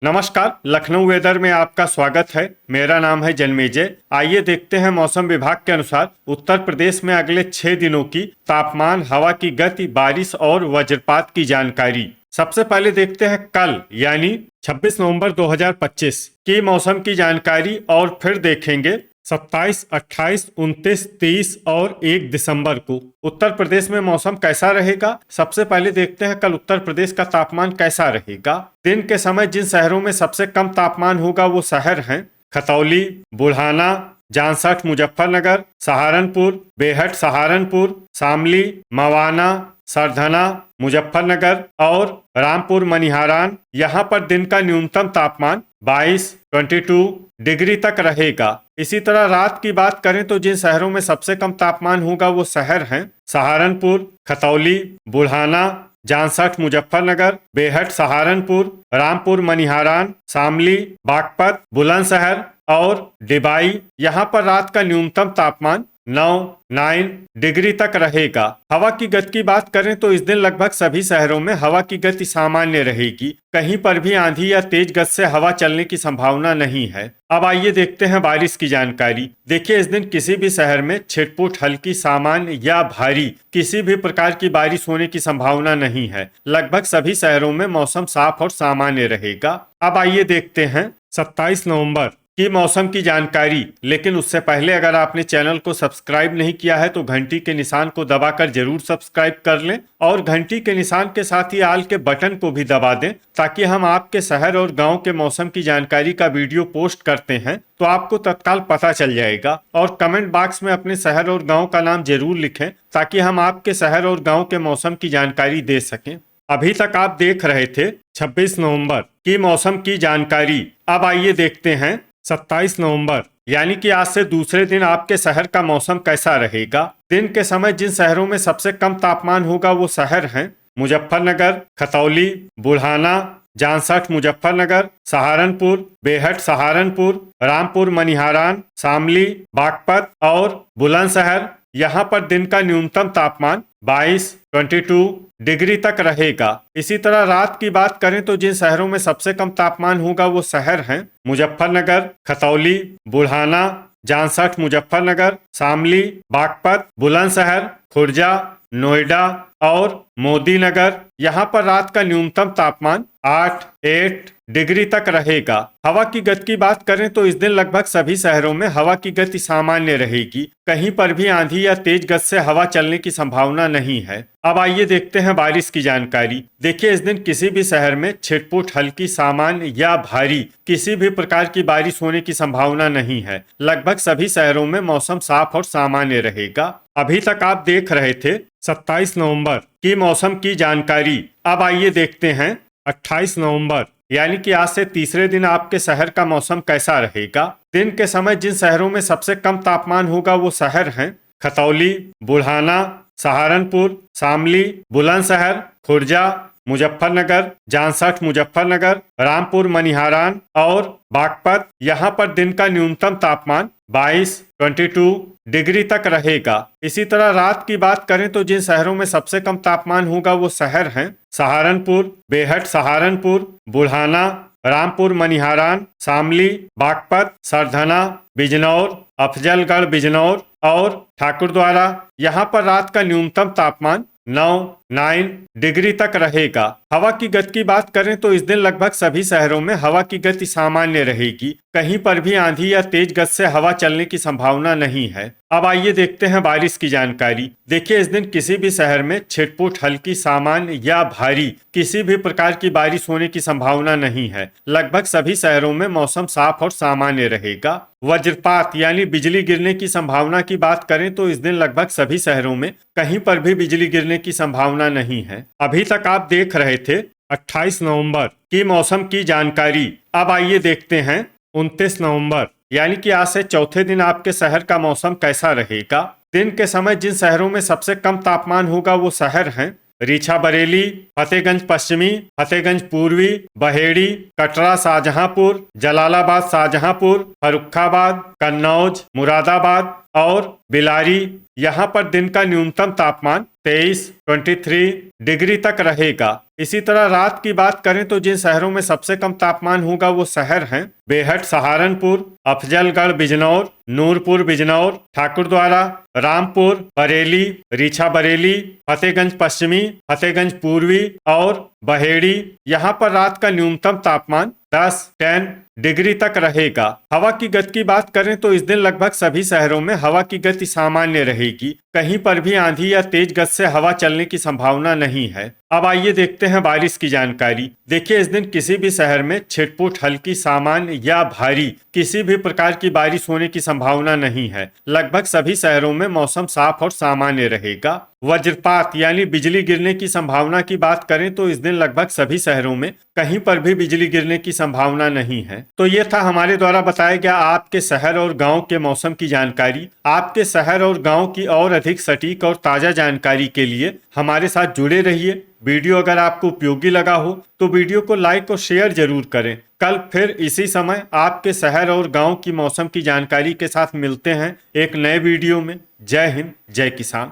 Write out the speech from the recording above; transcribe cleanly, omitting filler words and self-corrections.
नमस्कार, लखनऊ वेदर में आपका स्वागत है। मेरा नाम है जन्मेजय। आइए देखते हैं मौसम विभाग के अनुसार उत्तर प्रदेश में अगले 6 दिनों की तापमान, हवा की गति, बारिश और वज्रपात की जानकारी। सबसे पहले देखते हैं कल यानी 26 नवंबर 2025 की मौसम की जानकारी और फिर देखेंगे 27, 28, 29, 30 और 1 दिसंबर को उत्तर प्रदेश में मौसम कैसा रहेगा। सबसे पहले देखते हैं कल उत्तर प्रदेश का तापमान कैसा रहेगा। दिन के समय जिन शहरों में सबसे कम तापमान होगा वो शहर हैं खतौली, बुढ़ाना, जांसठ, मुजफ्फरनगर, सहारनपुर, बेहट, सहारनपुर, शामली, मवाना, सरधना, मुजफ्फरनगर और रामपुर मनिहारान। यहाँ पर दिन का न्यूनतम तापमान 22 डिग्री तक रहेगा। इसी तरह रात की बात करें तो जिन शहरों में सबसे कम तापमान होगा वो शहर हैं सहारनपुर, खतौली, बुढ़ाना, जांसठ, मुजफ्फरनगर, बेहट, सहारनपुर, रामपुर मनिहारान, शामली, बागपत, बुलंदशहर और डिबाई। यहाँ पर रात का न्यूनतम तापमान 9 डिग्री तक रहेगा। हवा की गति की बात करें तो इस दिन लगभग सभी शहरों में हवा की गति सामान्य रहेगी। कहीं पर भी आंधी या तेज गति से हवा चलने की संभावना नहीं है। अब आइए देखते हैं बारिश की जानकारी। देखिए, इस दिन किसी भी शहर में छिटपुट, हल्की, सामान्य या भारी किसी भी प्रकार की बारिश होने की संभावना नहीं है। लगभग सभी शहरों में मौसम साफ और सामान्य रहेगा। अब आइए देखते हैं 27 नवंबर की मौसम की जानकारी। लेकिन उससे पहले अगर आपने चैनल को सब्सक्राइब नहीं किया है तो घंटी के निशान को दबाकर जरूर सब्सक्राइब कर लें और घंटी के निशान के साथ ही आल के बटन को भी दबा दें, ताकि हम आपके शहर और गांव के मौसम की जानकारी का वीडियो पोस्ट करते हैं तो आपको तत्काल पता चल जाएगा। और कमेंट बॉक्स में अपने शहर और गाँव का नाम जरूर लिखें ताकि हम आपके शहर और गाँव के मौसम की जानकारी दे सकें। अभी तक आप देख रहे थे 26 नवंबर की मौसम की जानकारी। अब आइए देखते हैं 27 नवंबर यानी कि आज से दूसरे दिन आपके शहर का मौसम कैसा रहेगा। दिन के समय जिन शहरों में सबसे कम तापमान होगा वो शहर हैं मुजफ्फरनगर, खतौली, बुढ़ाना, जांसठ, मुजफ्फरनगर, सहारनपुर, बेहट, सहारनपुर, रामपुर मनिहारान, शामली, बागपत और बुलंदशहर। यहाँ पर दिन का न्यूनतम तापमान 22 डिग्री तक रहेगा। इसी तरह रात की बात करें तो जिन शहरों में सबसे कम तापमान होगा वो शहर हैं मुजफ्फरनगर, खतौली, बुढ़ाना, जांसठ, मुजफ्फरनगर, शामली, बागपत, बुलंदशहर, खुर्जा, नोएडा और मोदीनगर। यहाँ पर रात का न्यूनतम तापमान 8 डिग्री तक रहेगा। हवा की गति की बात करें तो इस दिन लगभग सभी शहरों में हवा की गति सामान्य रहेगी। कहीं पर भी आंधी या तेज गति से हवा चलने की संभावना नहीं है। अब आइए देखते हैं बारिश की जानकारी। देखिए, इस दिन किसी भी शहर में छिटपुट, हल्की, सामान्य या भारी किसी भी प्रकार की बारिश होने की संभावना नहीं है। लगभग सभी शहरों में मौसम साफ और सामान्य रहेगा। अभी तक आप देख रहे थे 27 नवंबर की मौसम की जानकारी। अब आइए देखते हैं 28 नवंबर यानी कि आज से तीसरे दिन आपके शहर का मौसम कैसा रहेगा। दिन के समय जिन शहरों में सबसे कम तापमान होगा वो शहर हैं खतौली, बुढ़ाना, सहारनपुर, शामली, बुलंदशहर, खुर्जा, मुजफ्फरनगर, जांसठ, मुजफ्फरनगर, रामपुर मनिहारान और बागपत। यहाँ पर दिन का न्यूनतम तापमान 22 डिग्री तक रहेगा। इसी तरह रात की बात करें तो जिन शहरों में सबसे कम तापमान होगा वो शहर हैं सहारनपुर, बेहट, सहारनपुर, बुढ़ाना, रामपुर मनिहारान, शामली, बागपत, सरधना, बिजनौर, अफजलगढ़ बिजनौर और ठाकुरद्वारा। यहाँ पर रात का न्यूनतम तापमान 9 डिग्री तक रहेगा। हवा की गति की बात करें तो इस दिन लगभग सभी शहरों में हवा की गति सामान्य रहेगी। कहीं पर भी आंधी या तेज गति से हवा चलने की संभावना नहीं है। अब आइए देखते हैं बारिश की जानकारी। देखिए, इस दिन किसी भी शहर में छिटपुट, हल्की, सामान्य या भारी किसी भी प्रकार की बारिश होने की संभावना नहीं है। लगभग सभी शहरों में मौसम साफ और सामान्य रहेगा। वज्रपात यानी बिजली गिरने की संभावना की बात करें तो इस दिन लगभग सभी शहरों में कहीं पर भी बिजली गिरने की संभावना नहीं है। अभी तक आप देख रहे थे 28 नवंबर की मौसम की जानकारी। अब आइए देखते हैं 29 नवंबर यानी कि आज से चौथे दिन आपके शहर का मौसम कैसा रहेगा। दिन के समय जिन शहरों में सबसे कम तापमान होगा वो शहर हैं रीछा बरेली, फतेहगंज पश्चिमी, फतेहगंज पूर्वी, बहेड़ी, कटरा शाहजहांपुर, जलालाबाद शाहजहांपुर, फर्रुखाबाद, कन्नौज, मुरादाबाद, और बिलारी, यहाँ पर दिन का न्यूनतम तापमान 23 डिग्री तक रहेगा। इसी तरह रात की बात करें तो जिन शहरों में सबसे कम तापमान होगा वो शहर हैं बेहट सहारनपुर, अफजलगढ़ बिजनौर, नूरपुर बिजनौर, ठाकुरद्वारा, रामपुर, बरेली, रीछा बरेली, फतेहगंज पश्चिमी, फतेहगंज पूर्वी और बहेड़ी। यहाँ पर रात का न्यूनतम तापमान 10 डिग्री तक रहेगा। हवा की गति की बात करें तो इस दिन लगभग सभी शहरों में हवा की गति सामान्य रहेगी। कहीं पर भी आंधी या तेज गति से हवा चलने की संभावना नहीं है। अब आइए देखते हैं बारिश की जानकारी। देखिए, इस दिन किसी भी शहर में छिटपुट, हल्की, सामान्य या भारी किसी भी प्रकार की बारिश होने की संभावना नहीं है। लगभग सभी शहरों में मौसम साफ और सामान्य रहेगा। वज्रपात यानी बिजली गिरने की संभावना की बात करें तो इस दिन लगभग सभी शहरों में कहीं पर भी बिजली गिरने की संभावना नहीं है। तो ये था हमारे द्वारा बताया गया आपके शहर और गांव के मौसम की जानकारी। आपके शहर और गांव की और अधिक सटीक और ताजा जानकारी के लिए हमारे साथ जुड़े रहिए। वीडियो अगर आपको उपयोगी लगा हो तो वीडियो को लाइक और शेयर जरूर करें। कल फिर इसी समय आपके शहर और गांव की मौसम की जानकारी के साथ मिलते हैं एक नए वीडियो में। जय हिंद, जय किसान।